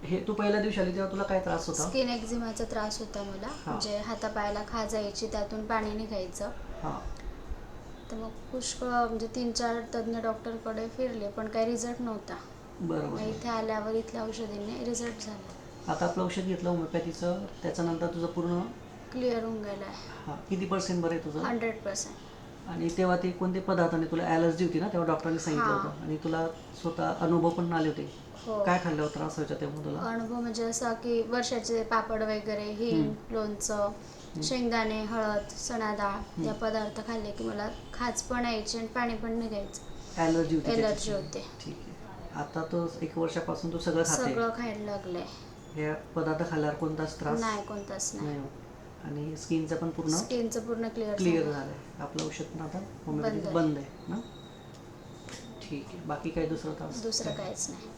हे तू पहिल्या दिवशी आली तेव्हा तुला काय त्रास होता? स्किन एक्झिमाचा त्रास होता मला, म्हणजे हातापायाला खाज यायची, त्यातून पाणी निघायचं. तर मग पुष्कळ म्हणजे 3-4 तज्ञ डॉक्टरकडे फिरले, पण काही रिझल्ट नव्हता. बरोबर. इथे आल्यावर इथल्या औषधींनी रिझल्ट झाला. आता आपलं औषध घेतलं होमिओपॅथीचं, त्याच्यानंतर तुझं पूर्ण क्लिअर होऊन गेलं आहे. किती % बरं आहे तुझं? 100%. आणि तेव्हा ते कोणते पदार्थाने तुला ॲलर्जी होती ना, तेव्हा डॉक्टरांनी सांगितलं होतं आणि तुला स्वतः अनुभव पण आले होते. काय खाल्ल्यावर त्रास व्हायचा तेव्हा तुला? अनुभव म्हणजे असा की वर्षाचे पापड वगैरे, हिंग, लोणचं, शेंगदाणे, हळद, चणा डाळ या पदार्थ खाल्ले की मला खाज पण यायची आणि पाणी पण निघायचं. ॲलर्जी होती? ॲलर्जी होते. ठीक आहे. आता तो 1 वर्षापासून तू सगळं खाते? सगळं खायला लागलंय. हे पदार्थ खाल्ल्यावर कोणताच त्रास नाही, कोणताच नाही. आणि स्किनचं पण पूर्ण क्लिअर झालं आहे. आपलं औषध पण आता होमिओपॅथी बंद आहे ना? ठीक आहे. बाकी काही दुसरं त्रास? दुसरं काहीच नाही.